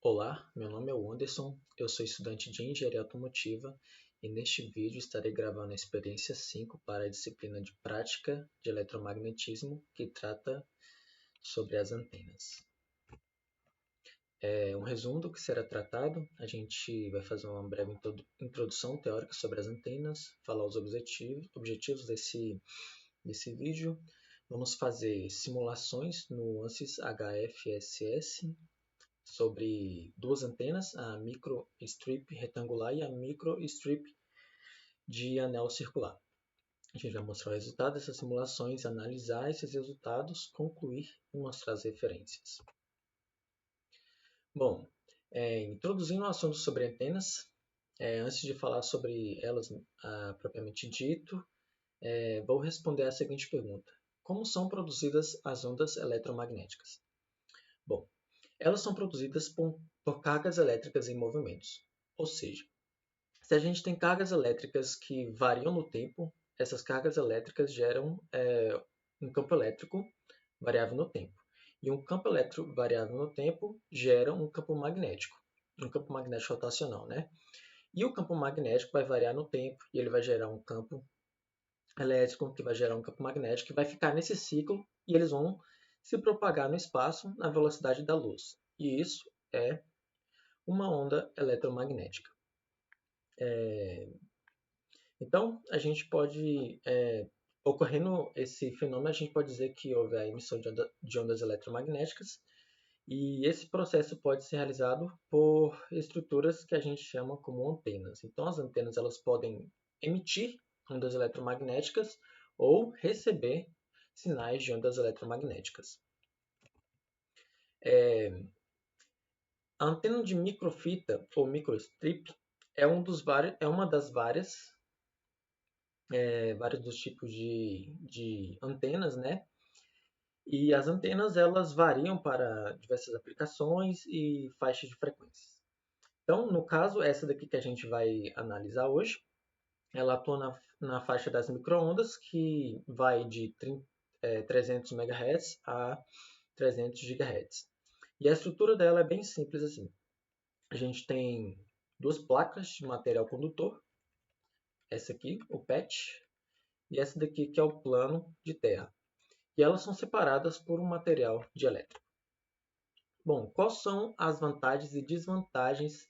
Olá, meu nome é Anderson, eu sou estudante de Engenharia Automotiva e neste vídeo estarei gravando a experiência 5 para a disciplina de Prática de Eletromagnetismo, que trata sobre as antenas. Um resumo do que será tratado: a gente vai fazer uma breve introdução teórica sobre as antenas, falar os objetivos desse vídeo. Vamos fazer simulações no ANSYS HFSS, sobre duas antenas, a microstrip retangular e a microstrip de anel circular. A gente vai mostrar o resultado dessas simulações, analisar esses resultados, concluir e mostrar as referências. Bom, introduzindo o assunto sobre antenas, antes de falar sobre elas propriamente dito, vou responder a seguinte pergunta: como são produzidas as ondas eletromagnéticas? Bom, elas são produzidas por cargas elétricas em movimentos. Ou seja, se a gente tem cargas elétricas que variam no tempo, essas cargas elétricas geram um campo elétrico variável no tempo. E um campo elétrico variável no tempo gera um campo magnético rotacional, né? E o campo magnético vai variar no tempo e ele vai gerar um campo elétrico que vai gerar um campo magnético que vai ficar nesse ciclo e eles vão se propagar no espaço na velocidade da luz. E isso é uma onda eletromagnética. Então, a gente pode, ocorrendo esse fenômeno, a gente pode dizer que houve a emissão de ondas eletromagnéticas e esse processo pode ser realizado por estruturas que a gente chama como antenas. Então, as antenas elas podem emitir ondas eletromagnéticas ou receber sinais de ondas eletromagnéticas. A antena de microfita ou microstrip é uma das vários dos tipos de antenas, né? E as antenas elas variam para diversas aplicações e faixas de frequências. Então, no caso, essa daqui que a gente vai analisar hoje, ela atua na faixa das microondas, que vai de 300 MHz a 300 GHz. E a estrutura dela é bem simples assim. A gente tem duas placas de material condutor, essa aqui, o PET, e essa daqui que é o plano de terra. E elas são separadas por um material dielétrico. Bom, quais são as vantagens e desvantagens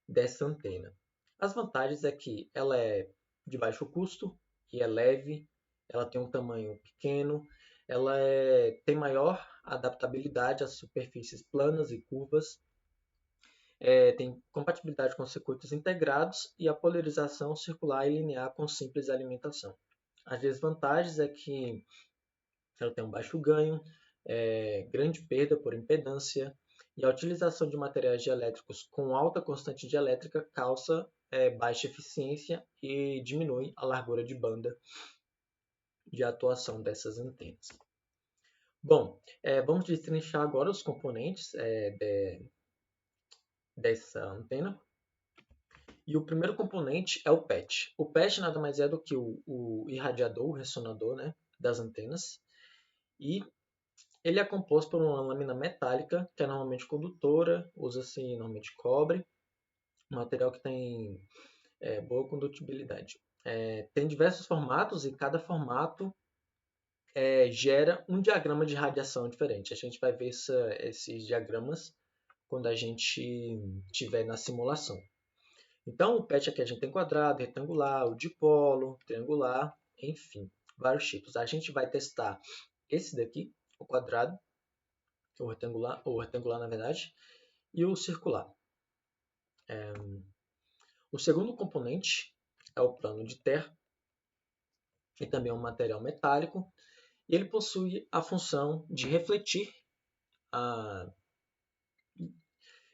dessa antena? As vantagens é que ela é de baixo custo e é leve, ela tem um tamanho pequeno, ela tem maior adaptabilidade às superfícies planas e curvas, tem compatibilidade com circuitos integrados e a polarização circular e linear com simples alimentação. As desvantagens é que ela tem um baixo ganho, grande perda por impedância, e a utilização de materiais dielétricos com alta constante dielétrica causa baixa eficiência e diminui a largura de banda de atuação dessas antenas. Bom, vamos destrinchar agora os componentes dessa antena. E o primeiro componente é o PET. O PET nada mais é do que o irradiador, o ressonador, né, das antenas. E ele é composto por uma lâmina metálica, que é normalmente condutora, usa-se normalmente cobre, um material que tem boa condutibilidade. Tem diversos formatos e cada formato gera um diagrama de radiação diferente. A gente vai ver esses diagramas quando a gente estiver na simulação. Então, o PET aqui a gente tem quadrado, retangular, o dipolo, triangular, enfim, vários tipos. A gente vai testar esse daqui, o quadrado, ou retangular na verdade, e o circular. O segundo componente é o plano de terra, que também é um material metálico, e ele possui a função de refletir,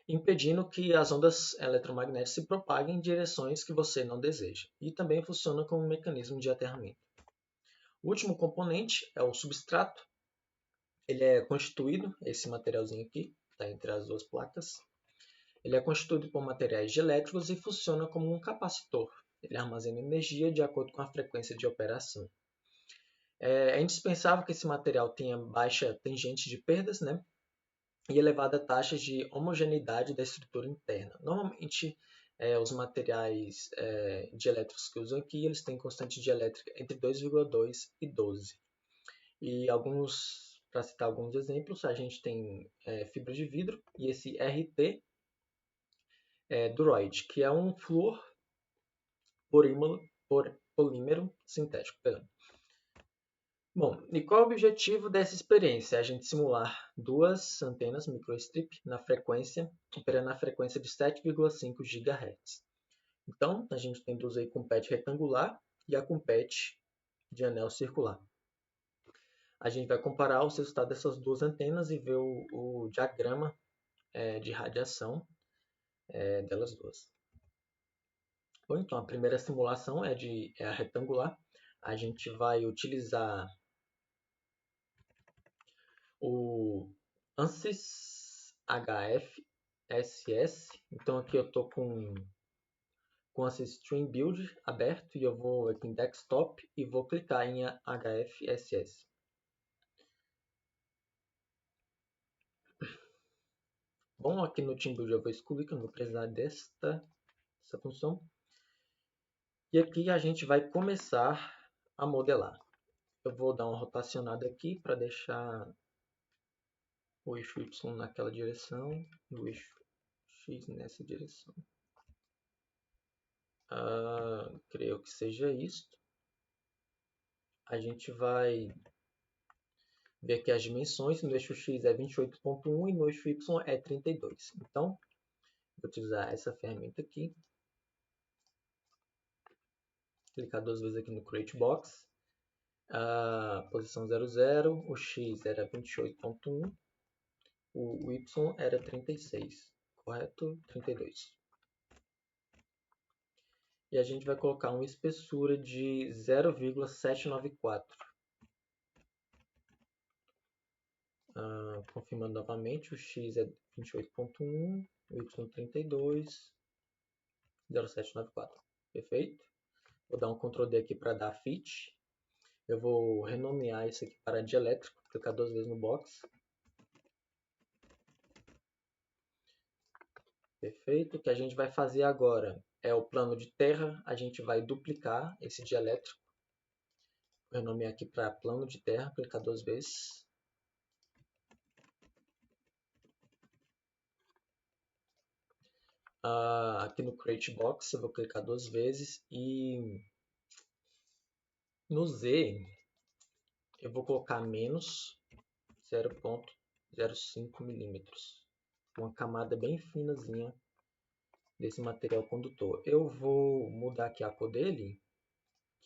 impedindo que as ondas eletromagnéticas se propaguem em direções que você não deseja, e também funciona como um mecanismo de aterramento. O último componente é o substrato. Ele é constituído, esse materialzinho aqui, está entre as duas placas, ele é constituído por materiais dielétricos e funciona como um capacitor. Ele armazena energia de acordo com a frequência de operação. É indispensável que esse material tenha baixa tangente de perdas, né? e elevada taxa de homogeneidade da estrutura interna. Normalmente, os materiais dielétricos que usam aqui, eles têm constante dielétrica entre 2,2 e 12. E para citar alguns exemplos, a gente tem fibra de vidro e esse RT Duroid, que é um polímero sintético. Perdão. Bom, e qual é o objetivo dessa experiência? É a gente simular duas antenas microstrip operando na frequência de 7,5 GHz. Então, a gente tem duas aí com PET retangular e a com PET de anel circular. A gente vai comparar os resultados dessas duas antenas e ver o diagrama de radiação delas duas. Bom, então, a primeira simulação é a retangular. A gente vai utilizar o ANSYS HFSS. Então aqui eu estou com ANSYS Stream Build aberto e eu vou aqui em Desktop e vou clicar em HFSS. Bom, aqui no Team Build eu vou excluir, que eu não vou precisar dessa função. E aqui a gente vai começar a modelar. Eu vou dar uma rotacionada aqui para deixar o eixo Y naquela direção e o eixo X nessa direção. Creio que seja isso. A gente vai ver aqui as dimensões. No eixo X é 28,1 e no eixo Y é 32. Então, vou utilizar essa ferramenta aqui. Clicar duas vezes aqui no Create Box. A posição 00, o X era 28,1, o Y era 36, correto? 32. E a gente vai colocar uma espessura de 0,794. Confirmando novamente, o X é 28,1, o Y 32, 0,794. Perfeito? Vou dar um Ctrl D aqui para dar fit. Eu vou renomear isso aqui para dielétrico, clicar duas vezes no box. Perfeito. O que a gente vai fazer agora é o plano de terra. A gente vai duplicar esse dielétrico. Vou renomear aqui para plano de terra, clicar duas vezes. Aqui no Create Box eu vou clicar duas vezes e no Z eu vou colocar menos 0,05 milímetros. Uma camada bem finazinha desse material condutor. Eu vou mudar aqui a cor dele,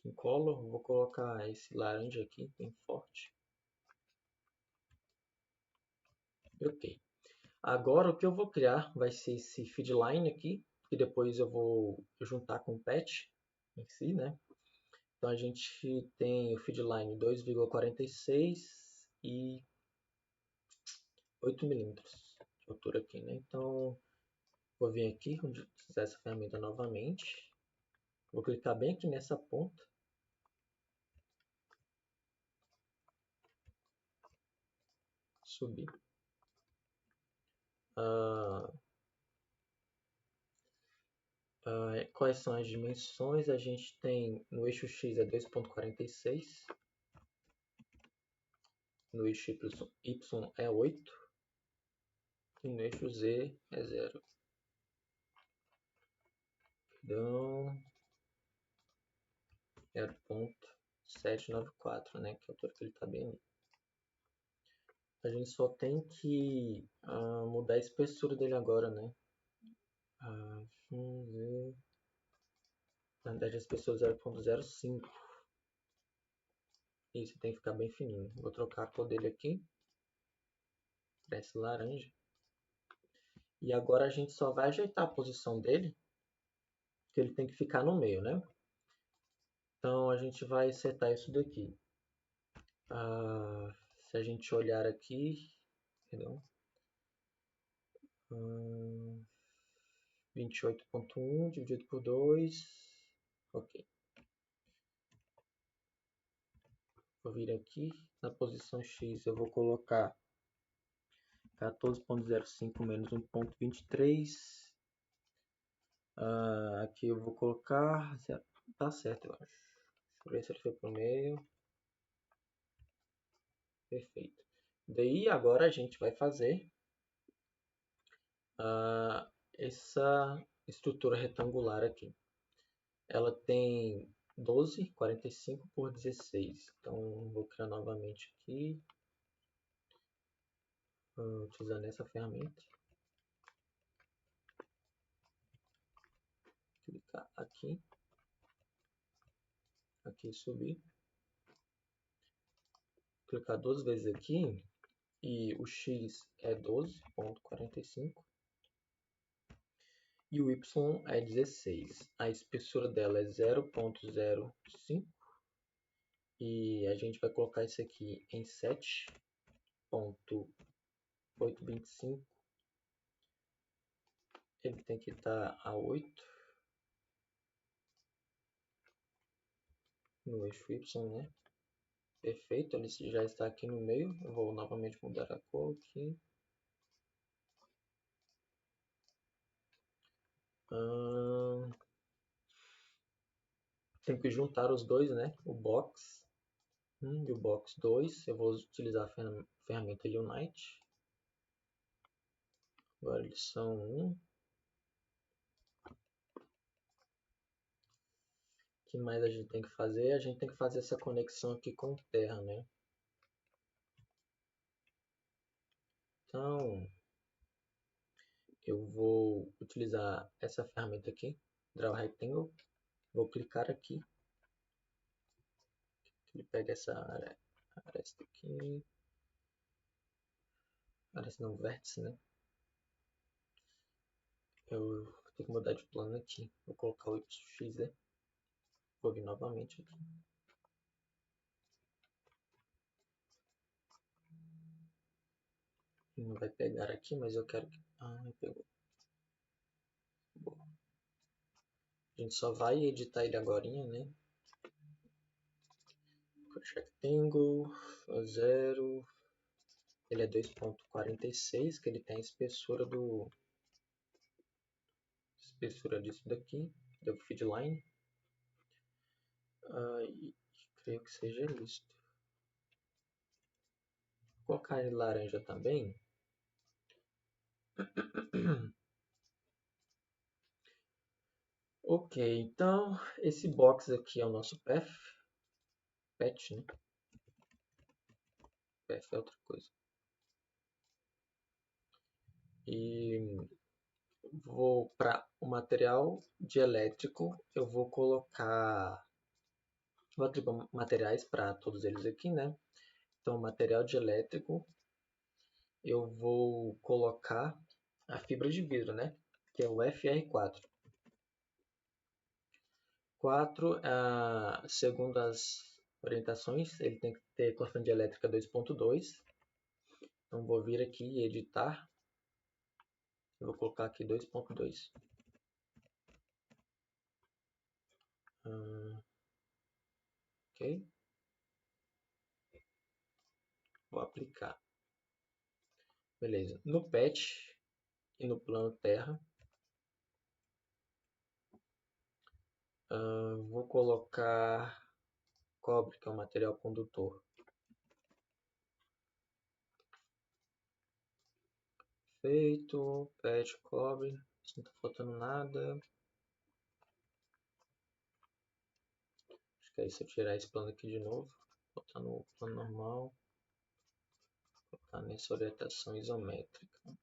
em color, vou colocar esse laranja aqui, bem forte. Ok. Agora o que eu vou criar vai ser esse feedline aqui, que depois eu vou juntar com o patch em si, né? Então a gente tem o feedline 2,46 e 8 milímetros de altura aqui, né? Então vou vir aqui, utilizar essa ferramenta novamente. Vou clicar bem aqui nessa ponta. Subir. Quais são as dimensões? A gente tem no eixo X é 2,46, no eixo Y é 8 e no eixo Z é 0. Então, 0,794, né? Que é a altura que ele está bem ali. A gente só tem que mudar a espessura dele agora, né? Na verdade, a espessura é 0,05. Isso tem que ficar bem fininho. Vou trocar a cor dele aqui. Parece laranja. E agora a gente só vai ajeitar a posição dele, que ele tem que ficar no meio, né? Então a gente vai setar isso daqui. Se a gente olhar aqui, perdão, 28,1 dividido por 2, ok. Vou vir aqui na posição X, eu vou colocar 14.05 menos 1.23. Aqui eu vou colocar. Tá certo, eu acho. Deixa eu ver se ele foi pro meio. Perfeito. Daí agora a gente vai fazer essa estrutura retangular aqui. Ela tem 12, 45 por 16. Então vou criar novamente aqui, utilizando essa ferramenta. Clicar aqui, aqui subir, clicar duas vezes aqui e o x é 12.45 e o y é 16. A espessura dela é 0.05 e a gente vai colocar isso aqui em 7.825. Ele tem que estar a 8 no eixo y, né? Perfeito, ele já está aqui no meio. Eu vou novamente mudar a cor aqui. Tem que juntar os dois, né? O box 1 e o box 2. Eu vou utilizar a ferramenta Unite. Agora eles são 1. O que mais a gente tem que fazer? A gente tem que fazer essa conexão aqui com terra, né? Então, eu vou utilizar essa ferramenta aqui, Draw Rectangle. Vou clicar aqui. Ele pega essa aresta aqui. Aresta não, vértice, né? Eu tenho que mudar de plano aqui. Vou colocar o YX, né? Vou vir novamente aqui. Não vai pegar aqui, mas eu quero que... pegou. Boa. A gente só vai editar ele agora, né? Rectangle, 0. Ele é 2.46, que ele tem a espessura espessura disso daqui, do feed line. E creio que seja isso. Vou colocar ele laranja também. Ok, então esse box aqui é o nosso path, né? Path é outra coisa. E vou para o material de elétrico, eu vou colocar, vou atribuir materiais para todos eles aqui, né? Então, material de elétrico, eu vou colocar a fibra de vidro, né? Que é o FR4. 4, segundo as orientações, ele tem que ter corrente elétrica 2.2. Então, vou vir aqui e editar. Eu vou colocar aqui 2.2. Ok. Vou aplicar. Beleza. No patch e no plano terra, vou colocar cobre, que é um material condutor. Feito. Patch cobre. Não está faltando nada. Acho que aí se eu tirar esse plano aqui de novo, botar no plano normal, botar nessa orientação isométrica.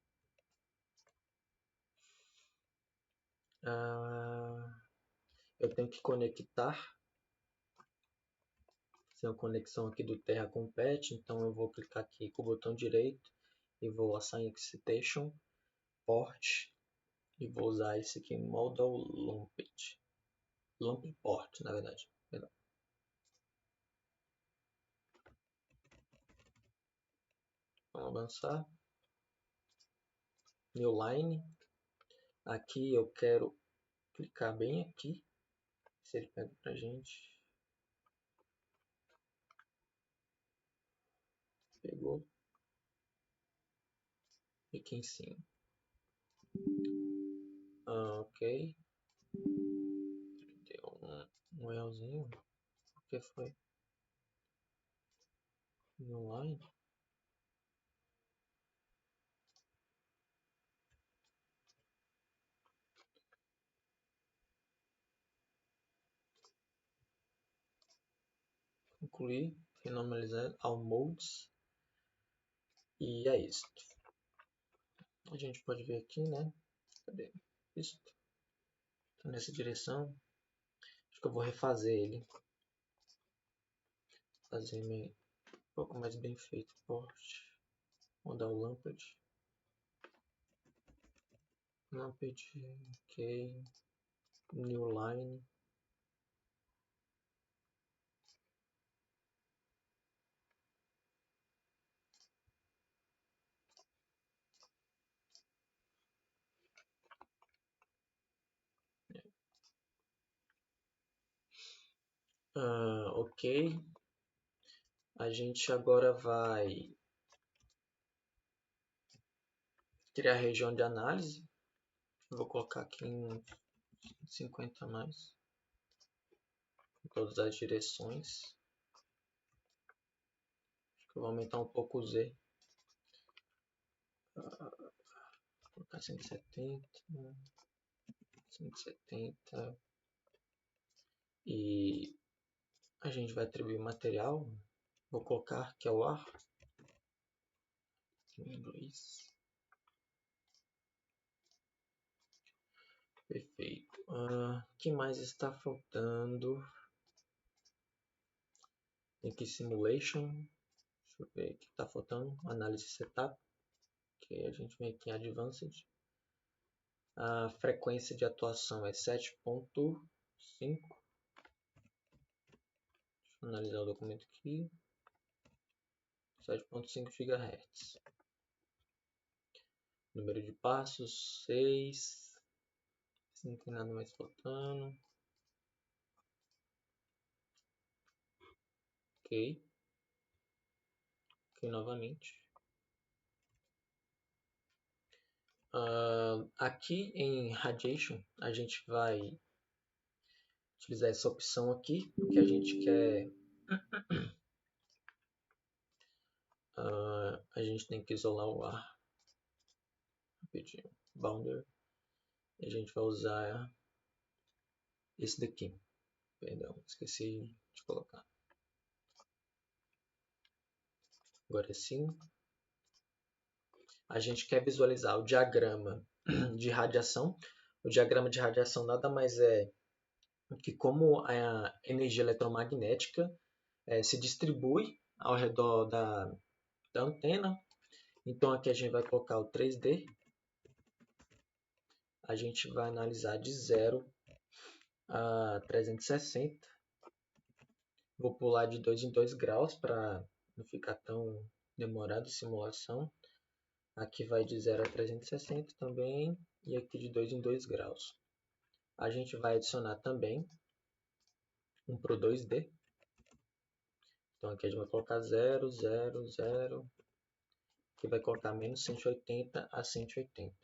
Eu tenho que conectar, fazer uma conexão aqui do terra com o patch, então eu vou clicar aqui com o botão direito e vou assign excitation port e vou usar esse aqui model lumped port, na verdade. Vamos avançar. New line. Aqui eu quero clicar bem aqui, se ele pega pra gente. Pegou. aqui em cima. Ok. Deu um errozinho. O que foi? No line? Concluir, finalizar all modes. E é isso. A gente pode ver aqui, né? Cadê? Isso. Tá nessa direção. Acho que eu vou refazer ele. Fazer um pouco mais bem feito. Port. Mudar o Lamped. Lamped. Ok. New line. Ok. A gente agora vai criar a região de análise. Vou colocar aqui em 50 mais. Em todas as direções. Acho que eu vou aumentar um pouco o Z. Vou colocar 170. 170. E a gente vai atribuir material. Vou colocar que é o ar. Em inglês. Perfeito. O que mais está faltando? Tem aqui simulation. Deixa eu ver o que está faltando. Análise setup. Que a gente vem aqui em advanced. A frequência de atuação é 7.5. Deixa eu analisar o documento aqui. 7.5 GHz. Número de passos 6. Não tem nada mais faltando. Ok. Ok, novamente. Aqui em Radiation, a gente vai utilizar essa opção aqui, porque a gente quer... a gente tem que isolar o ar. Rapidinho. Boundary. E a gente vai usar esse daqui. Perdão, esqueci de colocar. Agora sim. A gente quer visualizar o diagrama de radiação. O diagrama de radiação nada mais é que como a energia eletromagnética se distribui ao redor da antena. Então aqui a gente vai colocar o 3D. A gente vai analisar de 0 a 360. Vou pular de 2 em 2 graus para não ficar tão demorado a simulação. Aqui vai de 0 a 360 também. E aqui de 2 em 2 graus. A gente vai adicionar também um Pro 2D. Então aqui a gente vai colocar 0, 0, 0. Aqui vai colocar menos 180 a 180.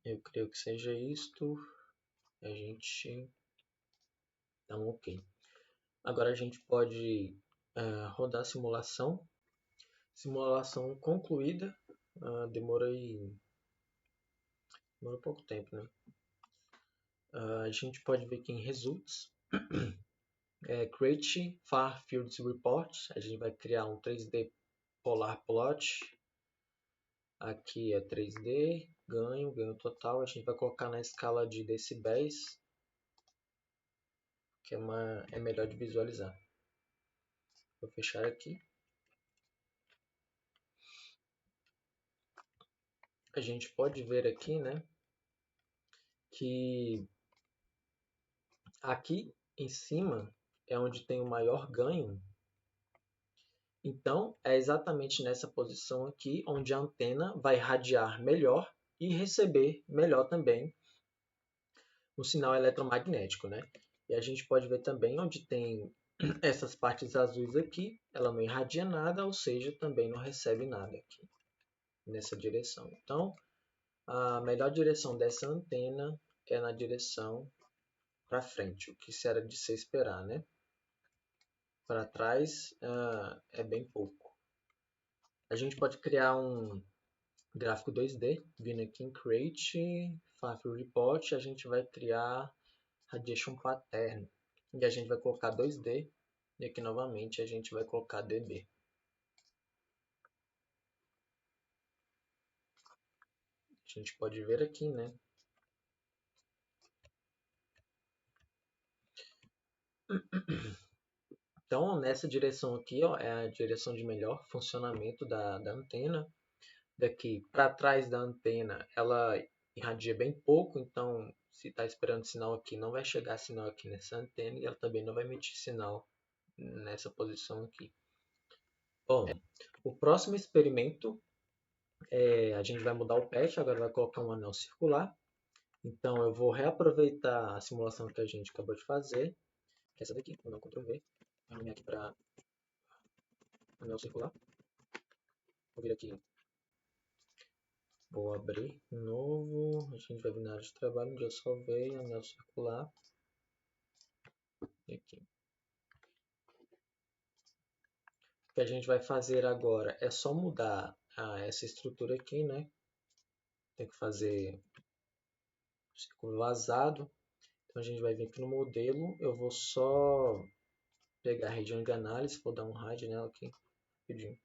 Eu creio que seja isto. A gente dá um OK. Agora a gente pode rodar a simulação. Simulação concluída. Demora pouco tempo, né? A gente pode ver aqui em Results. Create Far Fields Report. A gente vai criar um 3D Polar Plot. Aqui é 3D. Ganho total. A gente vai colocar na escala de decibéis, que é melhor de visualizar. Vou fechar aqui. A gente pode ver aqui, né, que aqui em cima é onde tem o maior ganho. Então, é exatamente nessa posição aqui onde a antena vai radiar melhor e receber melhor também o sinal eletromagnético, né? E a gente pode ver também onde tem essas partes azuis aqui, ela não irradia nada, ou seja, também não recebe nada aqui. nessa direção. Então, a melhor direção dessa antena é na direção para frente, o que era de se esperar, né? Para trás é bem pouco. A gente pode criar um gráfico 2D, vindo aqui em Create, File Report, a gente vai criar Radiation Pattern, e a gente vai colocar 2D, e aqui novamente a gente vai colocar DB. A gente pode ver aqui, né? Então, nessa direção aqui, ó, é a direção de melhor funcionamento da antena. Daqui para trás da antena, ela irradia bem pouco, então se está esperando sinal aqui, não vai chegar sinal aqui nessa antena e ela também não vai emitir sinal nessa posição aqui. Bom, o próximo experimento, a gente vai mudar o patch, agora vai colocar um anel circular. Então eu vou reaproveitar a simulação que a gente acabou de fazer, que é essa daqui, vou dar um Ctrl V, vou nomear aqui para anel circular. Vou vir aqui, vou abrir um novo, a gente vai vir na área de trabalho, onde eu salvei, anel circular. Aqui. O que a gente vai fazer agora é só mudar essa estrutura aqui, né? Tem que fazer círculo vazado. Então a gente vai vir aqui no modelo, eu vou só pegar a região de análise, vou dar um hide nela aqui, rapidinho.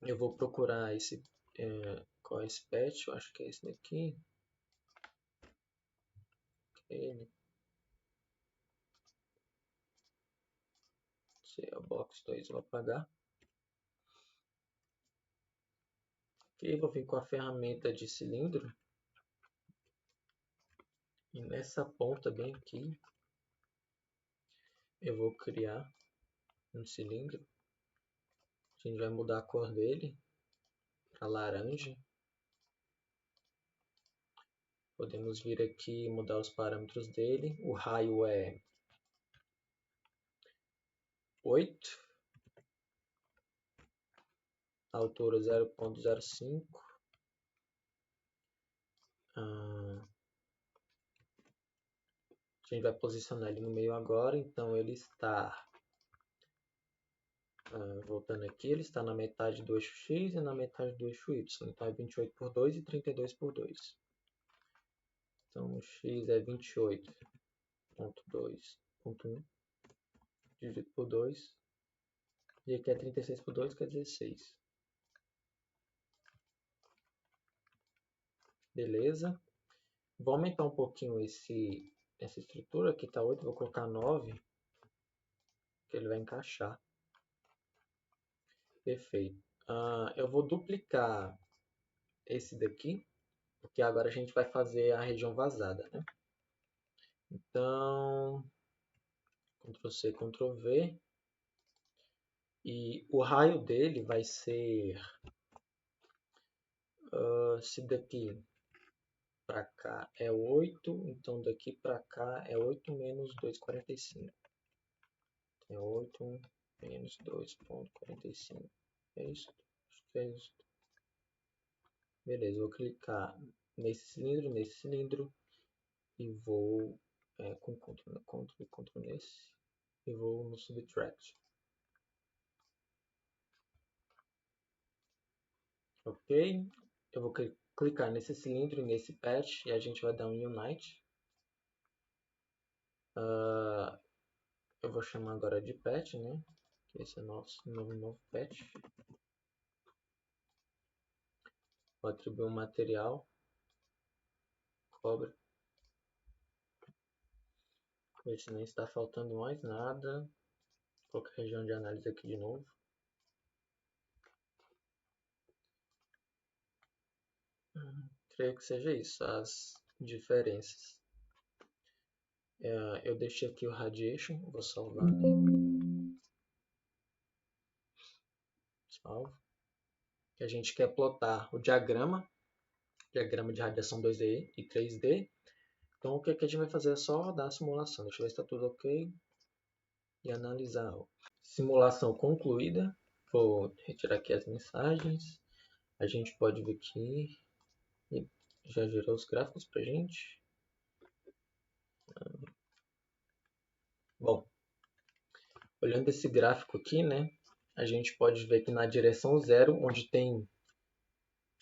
Eu vou procurar qual é esse patch, eu acho que é esse daqui. Ele. É o box 2, vou apagar. Ok, vou vir com a ferramenta de cilindro. E nessa ponta bem aqui, eu vou criar um cilindro. A gente vai mudar a cor dele para laranja. Podemos vir aqui e mudar os parâmetros dele. O raio é 8. A altura 0.05. A gente vai posicionar ele no meio agora. Então ele está, voltando aqui, ele está na metade do eixo X e na metade do eixo Y. Então é 28 por 2 e 32 por 2. Então o X é 28.2.1 dividido por 2. E aqui é 36 por 2, que é 16. Beleza. Vou aumentar um pouquinho essa estrutura. Aqui está 8, vou colocar 9. Que ele vai encaixar. Perfeito. Eu vou duplicar esse daqui. Porque agora a gente vai fazer a região vazada, né? Então, Ctrl C, Ctrl V. E o raio dele vai ser, se daqui para cá é 8, então daqui para cá é 8 menos 2,45. É 8 menos 2,45. É isso? Acho que é isso. Beleza, vou clicar nesse cilindro e vou com Ctrl e Ctrl nesse e vou no Subtract. Ok? Eu vou clicar nesse cilindro e nesse patch e a gente vai dar um Unite. Eu vou chamar agora de patch, né? Esse é o nosso novo patch. Vou atribuir um material, cobre. Ver se nem está faltando mais nada. Vou colocar a região de análise aqui de novo. Creio que seja isso, as diferenças. Eu deixei aqui o radiation, vou salvar. Salvo. A gente quer plotar o diagrama de radiação 2D e 3D. Então o que a gente vai fazer é só rodar a simulação. Deixa eu ver se está tudo ok. e analisar. Simulação concluída. Vou retirar aqui as mensagens. A gente pode ver aqui. Já gerou os gráficos para a gente. Bom, olhando esse gráfico aqui, né, a gente pode ver que na direção zero, onde tem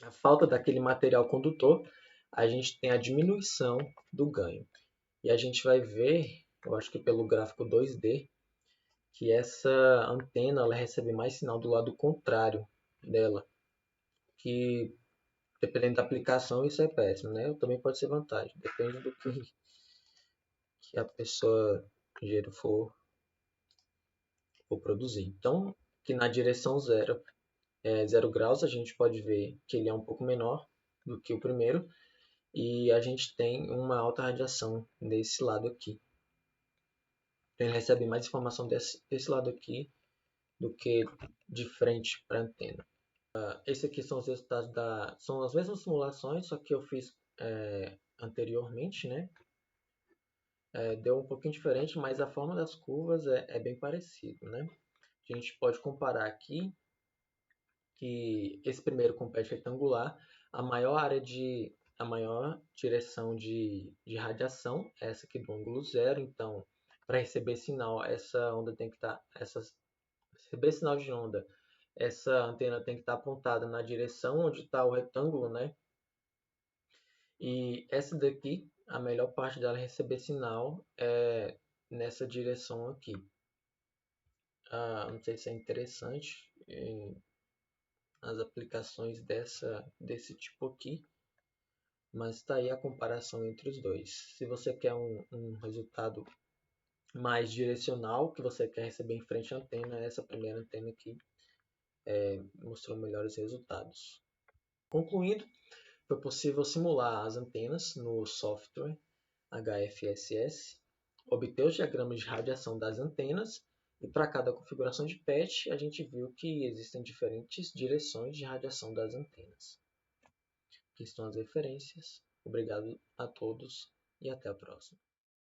a falta daquele material condutor, a gente tem a diminuição do ganho. E a gente vai ver, eu acho que pelo gráfico 2D, que essa antena ela recebe mais sinal do lado contrário dela, que dependendo da aplicação isso é péssimo, né? Também pode ser vantagem, depende do que a pessoa for produzir. Então, que na direção zero, 0 graus, a gente pode ver que ele é um pouco menor do que o primeiro, e a gente tem uma alta radiação desse lado aqui. Então, ele recebe mais informação desse lado aqui do que de frente para a antena. Esse aqui são os resultados são as mesmas simulações, só que eu fiz anteriormente, né? Deu um pouquinho diferente, mas a forma das curvas é bem parecido, né? A gente pode comparar aqui que esse primeiro com patch retangular, a maior direção de radiação é essa aqui do ângulo zero. Então, para receber sinal, essa onda tem que estar, receber sinal de onda, essa antena tem que estar apontada na direção onde está o retângulo, né? E essa daqui, a melhor parte dela receber sinal é nessa direção aqui. Não sei se é interessante as aplicações desse tipo aqui, mas está aí a comparação entre os dois. Se você quer um resultado mais direcional, que você quer receber em frente à antena, essa primeira antena aqui mostrou melhores resultados. Concluindo, foi possível simular as antenas no software HFSS, obter os diagramas de radiação das antenas, e para cada configuração de patch a gente viu que existem diferentes direções de radiação das antenas. Aqui estão as referências. Obrigado a todos e até a próxima.